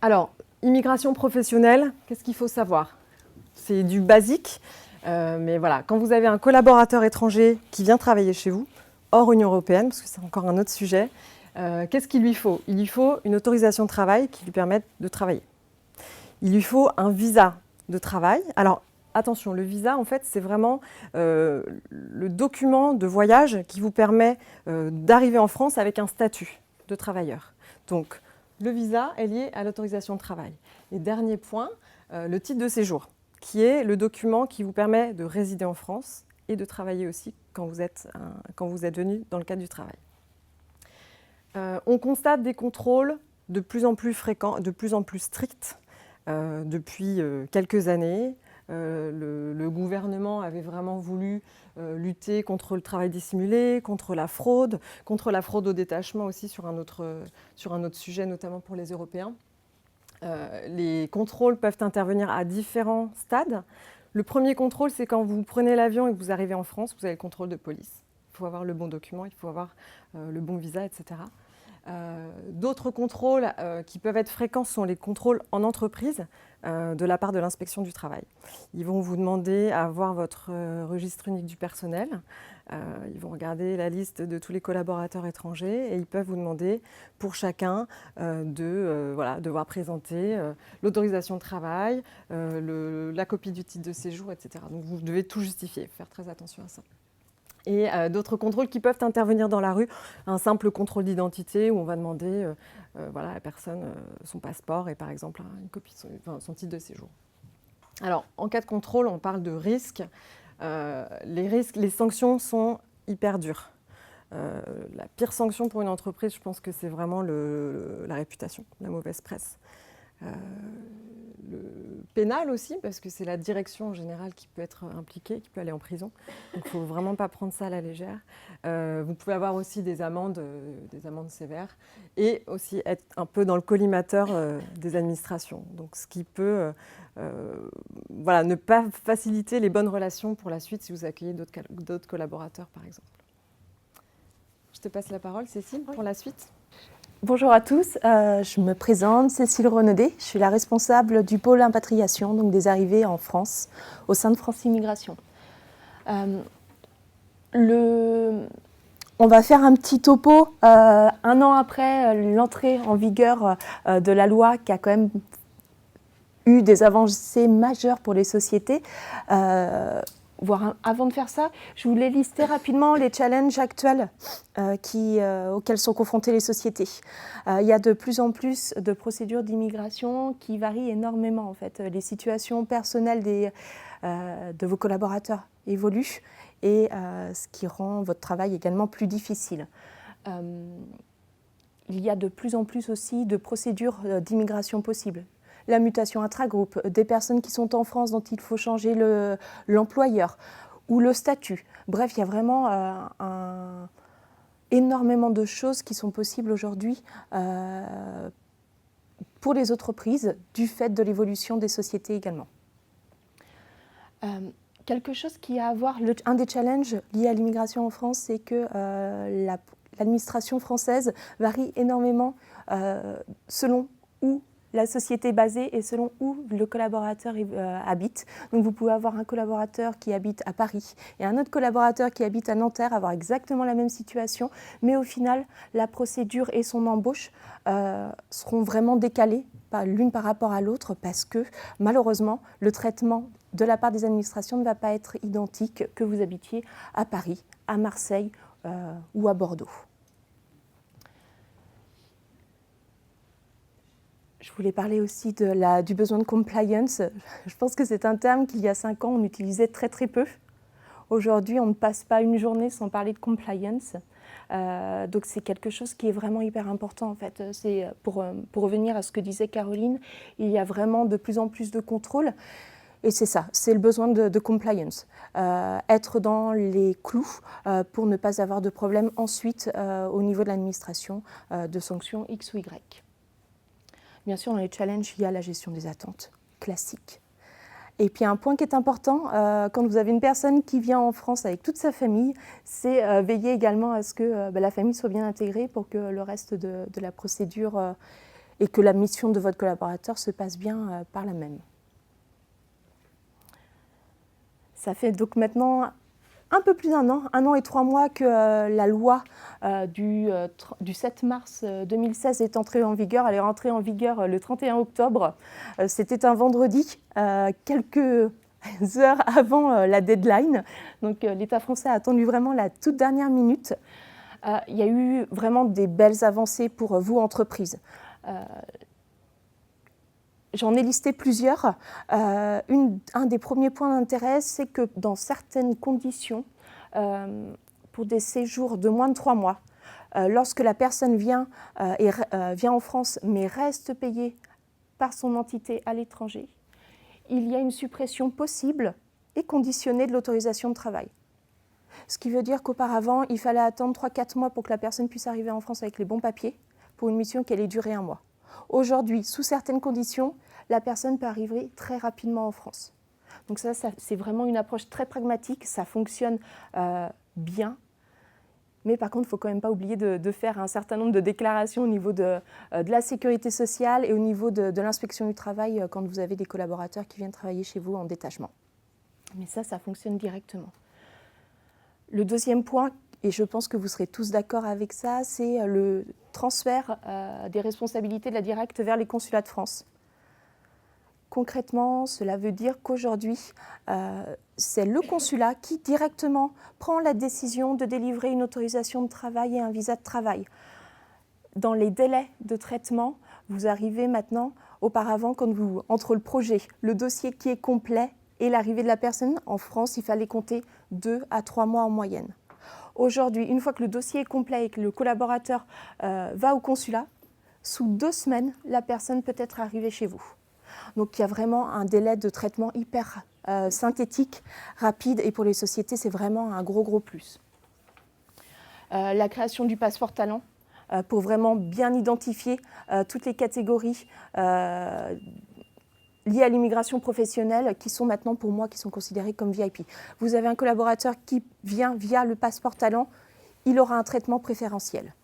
Alors, immigration professionnelle, qu'est-ce qu'il faut savoir? C'est du basique, mais voilà, quand vous avez un collaborateur étranger qui vient travailler chez vous, hors Union européenne, parce que c'est encore un autre sujet, qu'est-ce qu'il lui faut? Il lui faut une autorisation de travail qui lui permette de travailler. Il lui faut un visa de travail. Alors, attention, le visa, en fait, c'est vraiment le document de voyage qui vous permet d'arriver en France avec un statut de travailleur. Donc, le visa est lié à l'autorisation de travail. Et dernier point, le titre de séjour, qui est le document qui vous permet de résider en France et de travailler aussi quand vous êtes venu dans le cadre du travail. On constate des contrôles de plus en plus fréquents, de plus en plus stricts depuis quelques années. Le gouvernement avait vraiment voulu lutter contre le travail dissimulé, contre la fraude au détachement aussi sur un autre sujet, notamment pour les Européens. Les contrôles peuvent intervenir à différents stades. Le premier contrôle, c'est quand vous prenez l'avion et que vous arrivez en France, vous avez le contrôle de police. Il faut avoir le bon document, il faut avoir le bon visa, etc. D'autres contrôles qui peuvent être fréquents sont les contrôles en entreprise de la part de l'inspection du travail. Ils vont vous demander à avoir votre registre unique du personnel. Ils vont regarder la liste de tous les collaborateurs étrangers et ils peuvent vous demander pour chacun de devoir présenter l'autorisation de travail, la copie du titre de séjour, etc. Donc vous devez tout justifier, faire très attention à ça. Et d'autres contrôles qui peuvent intervenir dans la rue, un simple contrôle d'identité où on va demander à la personne son passeport et par exemple une copie de son titre de séjour. Alors en cas de contrôle, on parle de risques. Les sanctions sont hyper dures. La pire sanction pour une entreprise, je pense que c'est vraiment la réputation, la mauvaise presse. Le pénal aussi, parce que c'est la direction en général qui peut être impliquée, qui peut aller en prison. Donc il ne faut vraiment pas prendre ça à la légère. Vous pouvez avoir aussi des amendes sévères et aussi être un peu dans le collimateur des administrations. Donc ce qui peut ne pas faciliter les bonnes relations pour la suite si vous accueillez d'autres collaborateurs, par exemple. Je te passe la parole, Cécile, pour la suite. Bonjour à tous, je me présente, Cécile Renaudet, je suis la responsable du pôle impatriation, donc des arrivées en France, au sein de France Immigration. On va faire un petit topo, un an après l'entrée en vigueur de la loi qui a quand même eu des avancées majeures pour les sociétés. Avant de faire ça, je voulais lister rapidement les challenges actuels auxquels sont confrontées les sociétés. Il y a de plus en plus de procédures d'immigration qui varient énormément. En fait. Les situations personnelles de vos collaborateurs évoluent et ce qui rend votre travail également plus difficile. Il y a de plus en plus aussi de procédures d'immigration possibles. La mutation intragroupe, des personnes qui sont en France dont il faut changer l'employeur ou le statut. Bref, il y a vraiment énormément de choses qui sont possibles aujourd'hui pour les entreprises du fait de l'évolution des sociétés également. Quelque chose qui a à voir, un des challenges liés à l'immigration en France, c'est que l'administration française varie énormément selon où la société est basée et selon où le collaborateur habite. Donc vous pouvez avoir un collaborateur qui habite à Paris et un autre collaborateur qui habite à Nanterre, avoir exactement la même situation, mais au final, la procédure et son embauche seront vraiment décalées l'une par rapport à l'autre parce que malheureusement, le traitement de la part des administrations ne va pas être identique que vous habitiez à Paris, à Marseille ou à Bordeaux. Je voulais parler aussi du besoin de compliance. Je pense que c'est un terme qu'il y a 5 ans, on utilisait très très peu. Aujourd'hui, on ne passe pas une journée sans parler de compliance. Donc c'est quelque chose qui est vraiment hyper important en fait. C'est pour revenir à ce que disait Caroline, il y a vraiment de plus en plus de contrôles. Et c'est ça, c'est le besoin de compliance. Être dans les clous pour ne pas avoir de problème ensuite au niveau de l'administration de sanctions X ou Y. Bien sûr, dans les challenges, il y a la gestion des attentes, classique. Et puis un point qui est important, quand vous avez une personne qui vient en France avec toute sa famille, c'est veiller également à ce que la famille soit bien intégrée pour que le reste de la procédure et que la mission de votre collaborateur se passe bien par la même. Ça fait donc maintenant un peu plus d'un an et 3 mois que la loi du 7 mars 2016 est entrée en vigueur. Elle est rentrée en vigueur le 31 octobre. C'était un vendredi, quelques heures avant la deadline. Donc l'État français a attendu vraiment la toute dernière minute. Il y a eu vraiment des belles avancées pour vous, entreprises. J'en ai listé plusieurs. Un des premiers points d'intérêt, c'est que dans certaines conditions, pour des séjours de moins de 3 mois, lorsque la personne vient en France mais reste payée par son entité à l'étranger, il y a une suppression possible et conditionnée de l'autorisation de travail. Ce qui veut dire qu'auparavant, il fallait attendre 3-4 mois pour que la personne puisse arriver en France avec les bons papiers pour une mission qui allait durer 1 mois. Aujourd'hui, sous certaines conditions, la personne peut arriver très rapidement en France. Donc ça c'est vraiment une approche très pragmatique, ça fonctionne bien. Mais par contre, il ne faut quand même pas oublier de faire un certain nombre de déclarations au niveau de la sécurité sociale et au niveau de l'inspection du travail quand vous avez des collaborateurs qui viennent travailler chez vous en détachement. Mais ça fonctionne directement. Le deuxième point, et je pense que vous serez tous d'accord avec ça, c'est le transfert des responsabilités de la directe vers les consulats de France. Concrètement, cela veut dire qu'aujourd'hui, c'est le consulat qui directement prend la décision de délivrer une autorisation de travail et un visa de travail. Dans les délais de traitement, vous arrivez maintenant, auparavant, entre le projet, le dossier qui est complet et l'arrivée de la personne, en France, il fallait compter 2 à 3 mois en moyenne. Aujourd'hui, une fois que le dossier est complet et que le collaborateur va au consulat, sous 2 semaines, la personne peut être arrivée chez vous. Donc il y a vraiment un délai de traitement hyper synthétique, rapide, et pour les sociétés, c'est vraiment un gros plus. La création du passeport talent, pour vraiment bien identifier toutes les catégories liées à l'immigration professionnelle qui sont maintenant, pour moi, qui sont considérées comme VIP. Vous avez un collaborateur qui vient via le passeport talent, il aura un traitement préférentiel.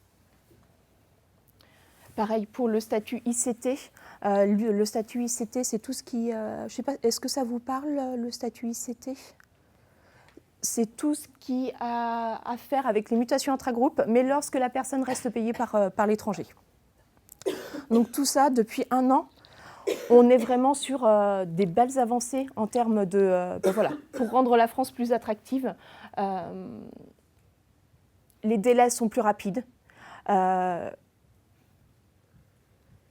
Pareil pour le statut ICT. Le statut ICT, c'est tout ce qui... je ne sais pas, est-ce que ça vous parle, le statut ICT ? C'est tout ce qui a à faire avec les mutations intragroupes, mais lorsque la personne reste payée par l'étranger. Donc tout ça, depuis 1 an, on est vraiment sur des belles avancées en termes de... pour rendre la France plus attractive. Les délais sont plus rapides.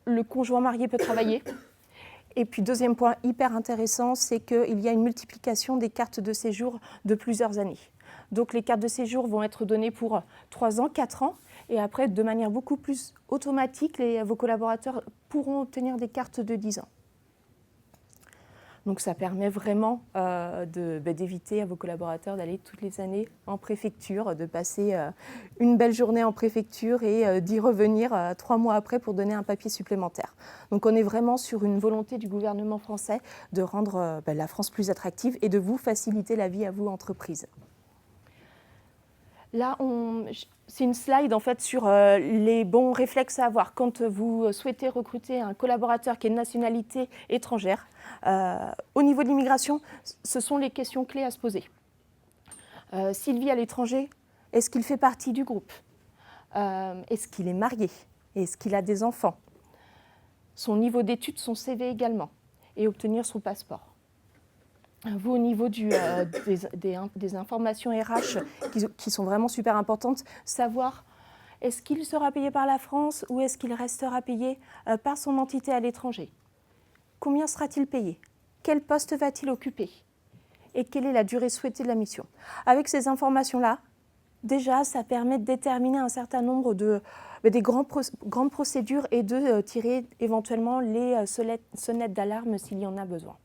Le conjoint marié peut travailler. Et puis, deuxième point hyper intéressant, c'est qu'il y a une multiplication des cartes de séjour de plusieurs années. Donc, les cartes de séjour vont être données pour 3 ans, 4 ans. Et après, de manière beaucoup plus automatique, vos collaborateurs pourront obtenir des cartes de 10 ans. Donc, ça permet vraiment d'éviter à vos collaborateurs d'aller toutes les années en préfecture, de passer une belle journée en préfecture et d'y revenir 3 mois après pour donner un papier supplémentaire. Donc, on est vraiment sur une volonté du gouvernement français de rendre la France plus attractive et de vous faciliter la vie à vous, entreprises. Là, c'est une slide en fait sur les bons réflexes à avoir quand vous souhaitez recruter un collaborateur qui est de nationalité étrangère. Au niveau de l'immigration, ce sont les questions clés à se poser. S'il vit à l'étranger, est-ce qu'il fait partie du groupe ? Est-ce qu'il est marié ? Est-ce qu'il a des enfants ? Son niveau d'études, son CV également, et obtenir son passeport. Vous, au niveau des informations RH qui sont vraiment super importantes, savoir est-ce qu'il sera payé par la France ou est-ce qu'il restera payé par son entité à l'étranger ? Combien sera-t-il payé ? Quel poste va-t-il occuper ? Et quelle est la durée souhaitée de la mission ? Avec ces informations-là, déjà, ça permet de déterminer un certain nombre des grandes procédures et de tirer éventuellement les sonnettes d'alarme s'il y en a besoin.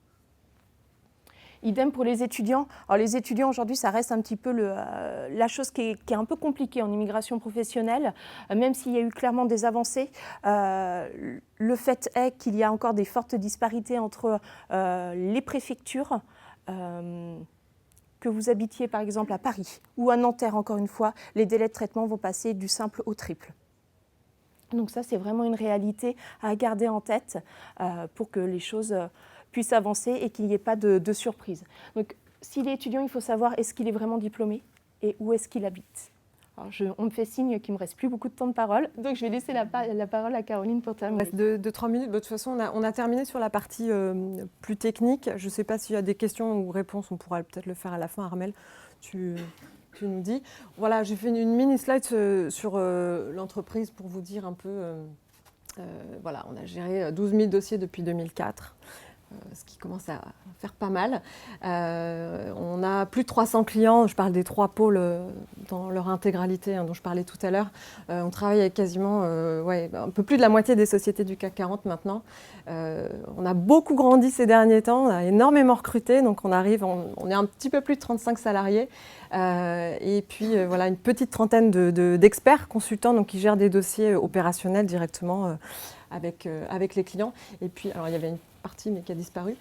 Idem pour les étudiants. Alors les étudiants aujourd'hui, ça reste un petit peu la chose qui est un peu compliquée en immigration professionnelle, même s'il y a eu clairement des avancées. Le fait est qu'il y a encore des fortes disparités entre les préfectures, que vous habitiez par exemple à Paris ou à Nanterre, encore une fois, les délais de traitement vont passer du simple au triple. Donc ça, c'est vraiment une réalité à garder en tête pour que les choses puissent avancer et qu'il n'y ait pas de surprise. Donc, s'il est étudiant, il faut savoir est-ce qu'il est vraiment diplômé et où est-ce qu'il habite. Alors, on me fait signe qu'il ne me reste plus beaucoup de temps de parole, donc je vais laisser la parole à Caroline pour terminer. Il reste 3 minutes. De toute façon, on a terminé sur la partie plus technique. Je ne sais pas s'il y a des questions ou réponses, on pourra peut-être le faire à la fin. Armelle, tu nous dis. Voilà, j'ai fait une mini slide sur l'entreprise pour vous dire un peu. Voilà, on a géré 12 000 dossiers depuis 2004. Ce qui commence à faire pas mal. On a plus de 300 clients, je parle des 3 pôles dans leur intégralité dont je parlais tout à l'heure. On travaille avec quasiment un peu plus de la moitié des sociétés du CAC 40 maintenant. On a beaucoup grandi ces derniers temps, on a énormément recruté, donc on est un petit peu plus de 35 salariés. Et puis voilà, une petite trentaine d'experts consultants donc, qui gèrent des dossiers opérationnels directement avec les clients. Et puis, alors il y avait une partie mais qui a disparu.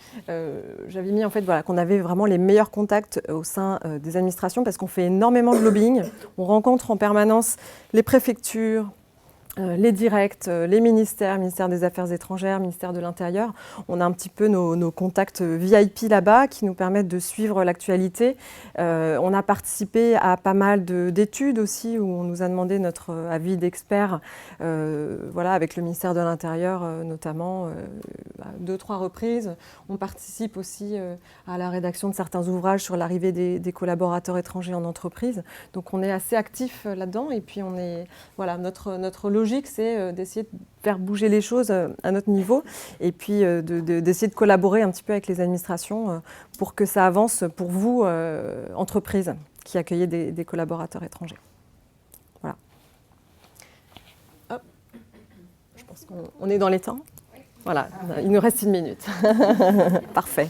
J'avais mis en fait qu'on avait vraiment les meilleurs contacts au sein des administrations parce qu'on fait énormément de lobbying. On rencontre en permanence les préfectures, les directs, les ministères des Affaires étrangères, ministère de l'Intérieur. On a un petit peu nos contacts VIP là-bas qui nous permettent de suivre l'actualité. On a participé à pas mal d'études aussi où on nous a demandé notre avis d'experts avec le ministère de l'Intérieur notamment à 2-3 reprises. On participe aussi à la rédaction de certains ouvrages sur l'arrivée des collaborateurs étrangers en entreprise. Donc on est assez actifs là-dedans et puis notre logique, c'est d'essayer de faire bouger les choses à notre niveau et puis d'essayer de collaborer un petit peu avec les administrations pour que ça avance pour vous, entreprises qui accueillez des collaborateurs étrangers. Voilà. Hop. Je pense qu'on est dans les temps. Voilà, il nous reste 1 minute. Parfait.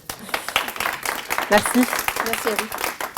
Merci. Merci à vous.